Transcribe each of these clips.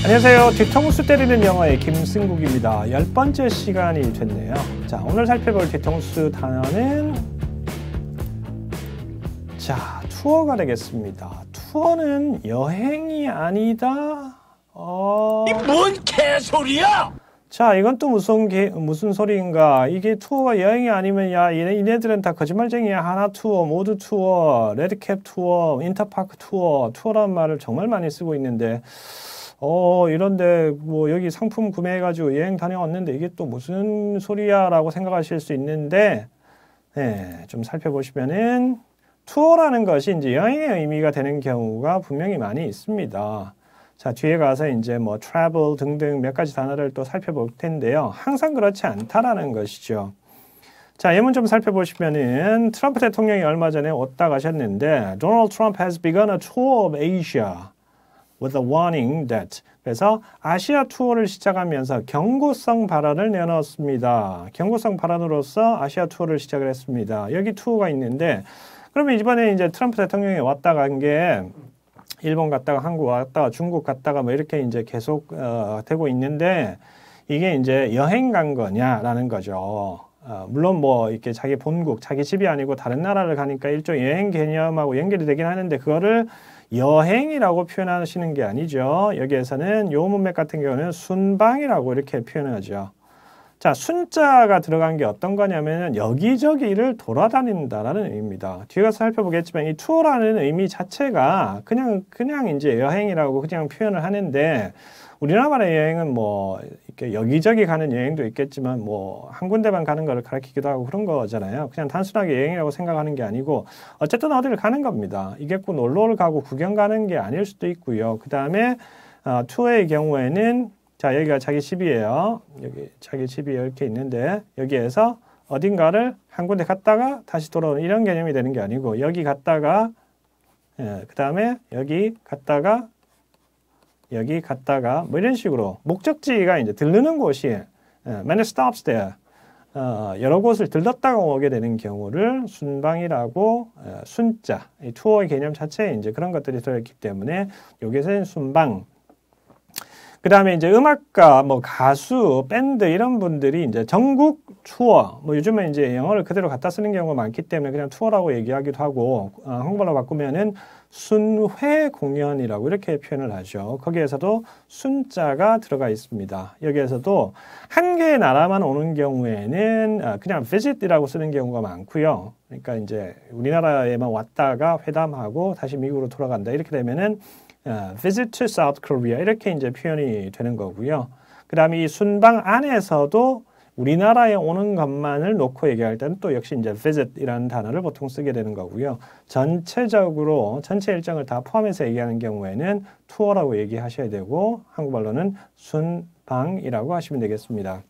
안녕하세요. 뒤통수 때리는 영어의 김승국입니다. 10번째 시간이 됐네요. 자, 오늘 살펴볼 뒤통수 단어는 투어가 되겠습니다. 투어는 여행이 아니다. 이 뭔 개소리야! 자, 이건 또 무슨 소리인가? 이게 투어가 여행이 아니면 얘네들은 다 거짓말쟁이야. 하나 투어, 모두 투어, 레드캡 투어, 인터파크 투어라는 말을 정말 많이 쓰고 있는데 이런데 뭐 여기 상품 구매해가지고 여행 다녀왔는데 이게 또 무슨 소리야 라고 생각하실 수 있는데, 좀 살펴보시면은 투어라는 것이 이제 여행의 의미가 되는 경우가 분명히 많이 있습니다. 자, 뒤에 가서 이제 뭐 travel 등등 몇 가지 단어를 또 살펴볼 텐데요. 항상 그렇지 않다라는 것이죠. 자, 예문 좀 살펴보시면은 트럼프 대통령이 얼마 전에 왔다 가셨는데 Donald Trump has begun a tour of Asia with a warning that. 그래서 아시아 투어를 시작하면서 경고성 발언을 내놓았습니다. 경고성 발언으로서 아시아 투어를 시작을 했습니다. 여기 투어가 있는데 그러면 이번에 이제 트럼프 대통령이 왔다 간 게 일본 갔다가 한국 왔다가 중국 갔다가 뭐 이렇게 이제 계속 되고 있는데 이게 이제 여행 간 거냐라는 거죠. 물론 뭐 이렇게 자기 본국, 자기 집이 아니고 다른 나라를 가니까 일종의 여행 개념하고 연결이 되긴 하는데 그거를 여행이라고 표현하시는 게 아니죠. 여기에서는 요 문맥 같은 경우는 순방이라고 이렇게 표현하죠. 자, 순자가 들어간 게 어떤 거냐면 여기저기를 돌아다닌다라는 의미입니다. 뒤에 가서 살펴보겠지만 이 투어라는 의미 자체가 그냥 이제 여행이라고 그냥 표현을 하는데 우리나라의 여행은 뭐 이렇게 여기저기 가는 여행도 있겠지만 뭐 한 군데만 가는 거를 가리키기도 하고 그런 거잖아요. 그냥 단순하게 여행이라고 생각하는 게 아니고 어쨌든 어디를 가는 겁니다. 이게 꼭 놀러를 가고 구경 가는 게 아닐 수도 있고요. 그 다음에 투어의 경우에는 자, 여기가 자기 집이에요. 여기 자기 집이 이렇게 있는데 여기에서 어딘가를 한 군데 갔다가 다시 돌아오는 이런 개념이 되는 게 아니고 여기 갔다가 그 다음에 여기 갔다가 뭐 이런 식으로 목적지가 이제 들르는 곳이 many stops there 여러 곳을 들렀다가 오게 되는 경우를 순방이라고 순자 이 투어의 개념 자체에 이제 그런 것들이 들어있기 때문에 여기서는 순방. 그 다음에 이제 음악가, 뭐 가수, 밴드 이런 분들이 이제 전국 투어, 뭐 요즘에 이제 영어를 그대로 갖다 쓰는 경우가 많기 때문에 그냥 투어라고 얘기하기도 하고 한국말로 바꾸면은 순회 공연이라고 이렇게 표현을 하죠. 거기에서도 순자가 들어가 있습니다. 여기에서도 한 개의 나라만 오는 경우에는 그냥 visit이라고 쓰는 경우가 많고요. 그러니까 이제 우리나라에만 왔다가 회담하고 다시 미국으로 돌아간다 이렇게 되면은 visit to South Korea 이렇게 이제 표현이 되는 거고요. 그 다음에 이 순방 안에서도 우리나라에 오는 것만을 놓고 얘기할 때는 또 역시 이제 visit이라는 단어를 보통 쓰게 되는 거고요. 전체적으로 전체 일정을 다 포함해서 얘기하는 경우에는 투어라고 얘기하셔야 되고 한국말로는 순방이라고 하시면 되겠습니다.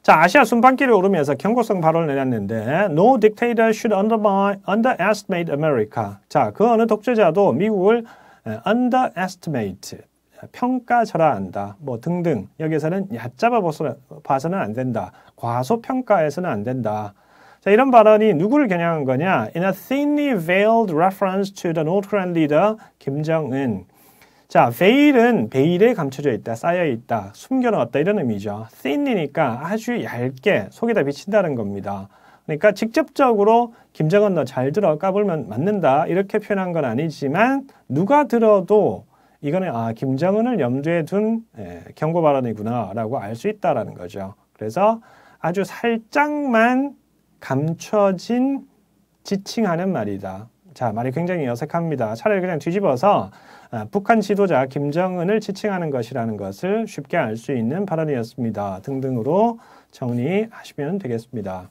자, 아시아 순방길을 오르면서 경고성 발언을 내놨는데 No dictator should underestimate America. 자, 그 어느 독재자도 미국을 underestimate, 평가절하한다, 뭐 등등. 여기서는 얕잡아 봐서는 안 된다. 과소평가해서는 안 된다. 자, 이런 발언이 누구를 겨냥한 거냐? In a thinly veiled reference to the North Korean leader 김정은. 자, veil은 베일에 감춰져 있다, 쌓여 있다, 숨겨놓았다 이런 의미죠. thin이니까 아주 얇게 속에다 비친다는 겁니다. 그러니까 직접적으로 김정은 너 잘 들어 까불면 맞는다 이렇게 표현한 건 아니지만 누가 들어도 이거는 김정은을 염두에 둔 경고 발언이구나 라고 알 수 있다라는 거죠. 그래서 아주 살짝만 감춰진 지칭하는 말이다. 자, 말이 굉장히 어색합니다. 차라리 그냥 뒤집어서 북한 지도자 김정은을 지칭하는 것이라는 것을 쉽게 알 수 있는 발언이었습니다. 등등으로 정리하시면 되겠습니다.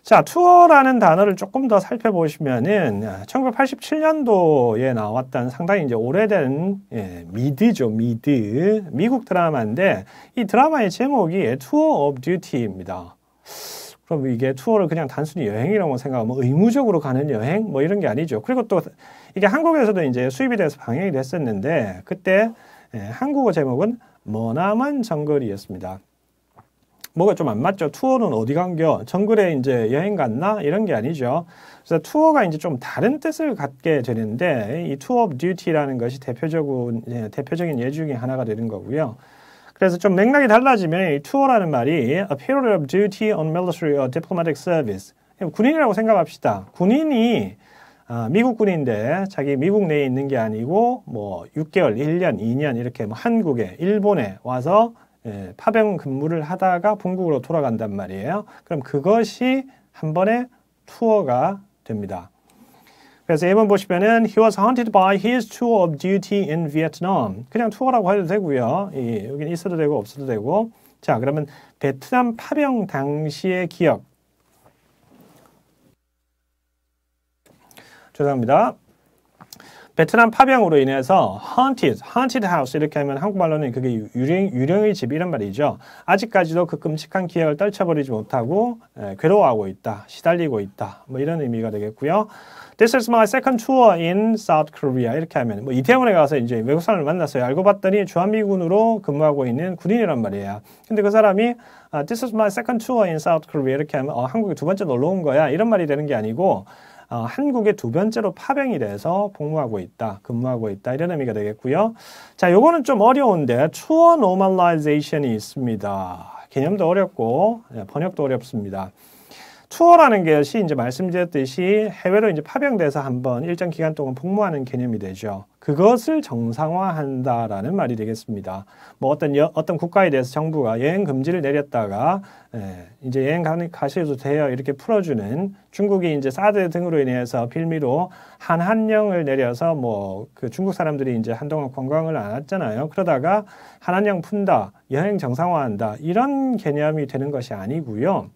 자, 투어라는 단어를 조금 더 살펴보시면은 1987년도에 나왔던 상당히 이제 오래된 미드죠, 미드. 미국 드라마인데 이 드라마의 제목이 투어 오브 듀티입니다. 그럼 이게 투어를 그냥 단순히 여행이라고 생각하면 의무적으로 가는 여행 뭐 이런 게 아니죠. 그리고 또 이게 한국에서도 이제 수입이 돼서 방영이 됐었는데 그때 한국어 제목은 머나먼 정거리였습니다. 뭐가 좀 안 맞죠? 투어는 어디 간겨? 정글에 이제 여행 갔나? 이런 게 아니죠. 그래서 투어가 이제 좀 다른 뜻을 갖게 되는데 이 tour of duty라는 것이 대표적인 예 중에 하나가 되는 거고요. 그래서 좀 맥락이 달라지면 이 투어라는 말이 a period of duty on military or diplomatic service. 군인이라고 생각합시다. 군인이 미국 군인인데 자기 미국 내에 있는 게 아니고 뭐 6개월, 1년, 2년 이렇게 뭐 한국에, 일본에 와서 파병 근무를 하다가 본국으로 돌아간단 말이에요. 그럼 그것이 한 번의 투어가 됩니다. 그래서 1번 보시면은 He was haunted by his tour of duty in Vietnam. 그냥 투어라고 해도 되고요. 여기는 있어도 되고 없어도 되고. 자, 그러면 베트남 파병 당시의 기억. 죄송합니다. 베트남 파병으로 인해서 haunted house 이렇게 하면 한국말로는 그게 유령의 집 이런 말이죠. 아직까지도 그 끔찍한 기억을 떨쳐버리지 못하고 괴로워하고 있다, 시달리고 있다, 뭐 이런 의미가 되겠고요. This is my second tour in South Korea 이렇게 하면 뭐 이태원에 가서 이제 외국 사람을 만났어요. 알고 봤더니 주한미군으로 근무하고 있는 군인이란 말이에요. 근데 그 사람이 This is my second tour in South Korea 이렇게 하면 한국에 두 번째 놀러 온 거야 이런 말이 되는 게 아니고 한국에 두 번째로 파병이 돼서 복무하고 있다, 근무하고 있다 이런 의미가 되겠고요. 자, 요거는 좀 어려운데 투어 노멀라이제이션이 있습니다. 개념도 어렵고 번역도 어렵습니다. 투어라는 것이 이제 말씀드렸듯이 해외로 이제 파병돼서 한번 일정 기간 동안 복무하는 개념이 되죠. 그것을 정상화한다라는 말이 되겠습니다. 뭐 어떤 국가에 대해서 정부가 여행 금지를 내렸다가 이제 여행 가셔도 돼요 이렇게 풀어주는 중국이 이제 사드 등으로 인해서 빌미로 한한령을 내려서 뭐 그 중국 사람들이 이제 한동안 관광을 안 왔잖아요. 그러다가 한한령 푼다, 여행 정상화한다 이런 개념이 되는 것이 아니고요.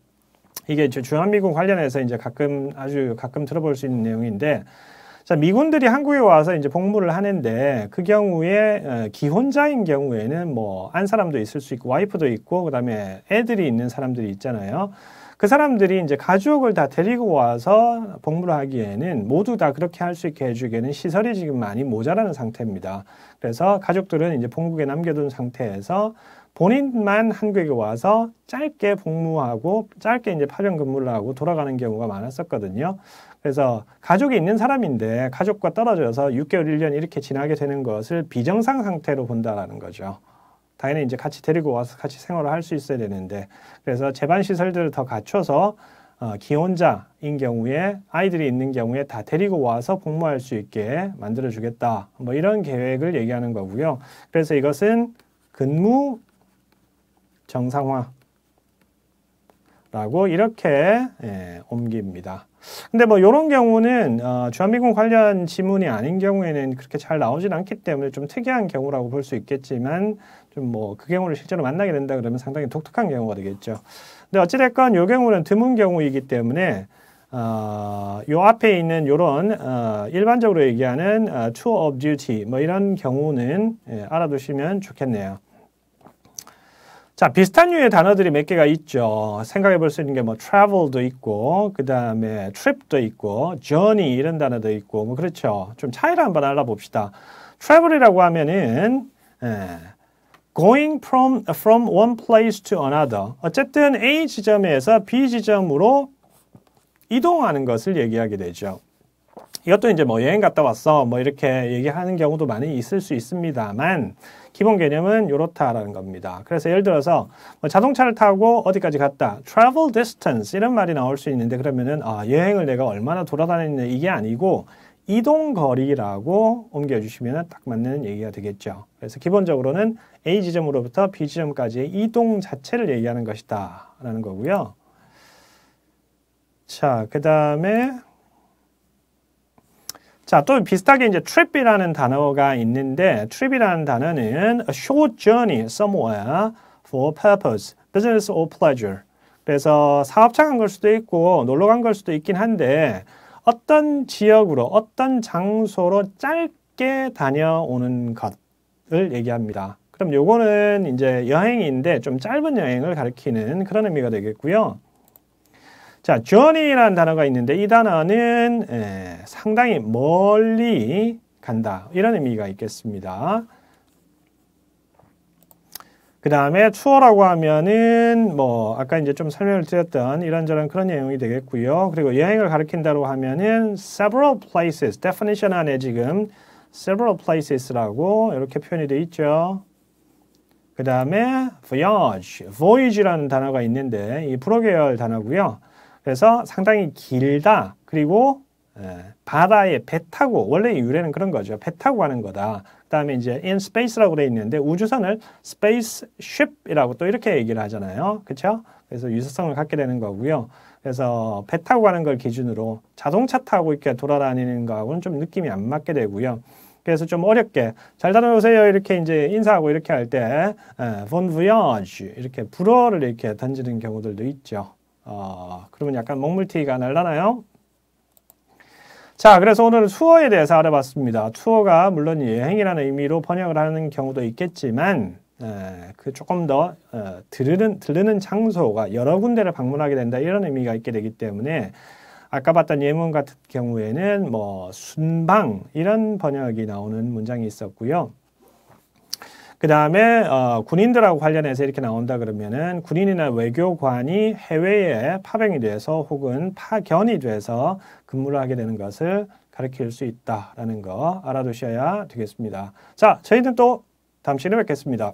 이게 주한미군 관련해서 이제 아주 가끔 들어볼 수 있는 내용인데, 자, 미군들이 한국에 와서 이제 복무를 하는데, 그 경우에, 기혼자인 경우에는 뭐, 안 사람도 있을 수 있고, 와이프도 있고, 그 다음에 애들이 있는 사람들이 있잖아요. 그 사람들이 이제 가족을 다 데리고 와서 복무를 하기에는 모두 다 그렇게 할 수 있게 해주기에는 시설이 지금 많이 모자라는 상태입니다. 그래서 가족들은 이제 본국에 남겨둔 상태에서 본인만 한국에 와서 짧게 복무하고 짧게 이제 파병 근무를 하고 돌아가는 경우가 많았었거든요. 그래서 가족이 있는 사람인데 가족과 떨어져서 6개월, 1년 이렇게 지나게 되는 것을 비정상 상태로 본다라는 거죠. 당연히 이제 같이 데리고 와서 같이 생활을 할 수 있어야 되는데 그래서 제반 시설들을 더 갖춰서 기혼자인 경우에 아이들이 있는 경우에 다 데리고 와서 복무할 수 있게 만들어 주겠다. 뭐 이런 계획을 얘기하는 거고요. 그래서 이것은 근무 정상화라고 이렇게 옮깁니다. 근데 뭐 이런 경우는 주한미군 관련 지문이 아닌 경우에는 그렇게 잘 나오진 않기 때문에 좀 특이한 경우라고 볼 수 있겠지만 좀 뭐 그 경우를 실제로 만나게 된다 그러면 상당히 독특한 경우가 되겠죠. 근데 어찌됐건 이 경우는 드문 경우이기 때문에 요 앞에 있는 요런 일반적으로 얘기하는 tour of duty 뭐 이런 경우는 알아두시면 좋겠네요. 자, 비슷한 류의 단어들이 몇 개가 있죠. 생각해 볼 수 있는 게 뭐 travel도 있고, 그 다음에 trip도 있고, journey 이런 단어도 있고, 뭐 그렇죠. 좀 차이를 한번 알아봅시다. travel이라고 하면은 going from one place to another. 어쨌든 A 지점에서 B 지점으로 이동하는 것을 얘기하게 되죠. 이것도 이제 뭐 여행 갔다 왔어 뭐 이렇게 얘기하는 경우도 많이 있을 수 있습니다만 기본 개념은 이렇다라는 겁니다. 그래서 예를 들어서 뭐 자동차를 타고 어디까지 갔다 travel distance 이런 말이 나올 수 있는데 그러면은 여행을 내가 얼마나 돌아다녔냐 이게 아니고 이동 거리라고 옮겨주시면 딱 맞는 얘기가 되겠죠. 그래서 기본적으로는 A 지점으로부터 B 지점까지의 이동 자체를 얘기하는 것이다 라는 거고요. 자, 그 다음에 자, 또 비슷하게 이제 trip이라는 단어가 있는데 trip이라는 단어는 a short journey somewhere for purpose, business or pleasure. 그래서 사업차 간 걸 수도 있고 놀러 간 걸 수도 있긴 한데 어떤 지역으로 어떤 장소로 짧게 다녀오는 것을 얘기합니다. 그럼 요거는 이제 여행인데 좀 짧은 여행을 가리키는 그런 의미가 되겠고요. 자, journey라는 단어가 있는데 이 단어는 상당히 멀리 간다 이런 의미가 있겠습니다. 그 그 다음에 투어라고 하면은 뭐 아까 이제 좀 설명을 드렸던 이런저런 그런 내용이 되겠고요. 그리고 여행을 가리킨다고 하면은 several places, definition 안에 지금 several places라고 이렇게 표현이 되어 있죠. 그 다음에 voyage, voyage라는 단어가 있는데 이 불어 계열 단어고요. 그래서 상당히 길다. 그리고 바다에 배 타고, 원래 유래는 그런 거죠. 배 타고 가는 거다. 그 다음에 이제 in space라고 되어 있는데 우주선을 spaceship이라고 또 이렇게 얘기를 하잖아요. 그렇죠? 그래서 유사성을 갖게 되는 거고요. 그래서 배 타고 가는 걸 기준으로 자동차 타고 이렇게 돌아다니는 거하고는 좀 느낌이 안 맞게 되고요. 그래서 좀 어렵게 잘 다녀오세요 이렇게 이제 인사하고 이렇게 할 때 bon voyage 이렇게 불어를 이렇게 던지는 경우들도 있죠. 그러면 약간 먹물티가 날라나요? 자, 그래서 오늘은 투어에 대해서 알아봤습니다. 투어가 물론 여행이라는 의미로 번역을 하는 경우도 있겠지만 그 조금 더 들르는 장소가 여러 군데를 방문하게 된다 이런 의미가 있게 되기 때문에 아까 봤던 예문 같은 경우에는 뭐 순방 이런 번역이 나오는 문장이 있었고요. 그 다음에 군인들하고 관련해서 이렇게 나온다 그러면은 군인이나 외교관이 해외에 파병이 돼서 혹은 파견이 돼서 근무를 하게 되는 것을 가리킬 수 있다라는 거 알아두셔야 되겠습니다. 자, 저희는 또 다음 시간에 뵙겠습니다.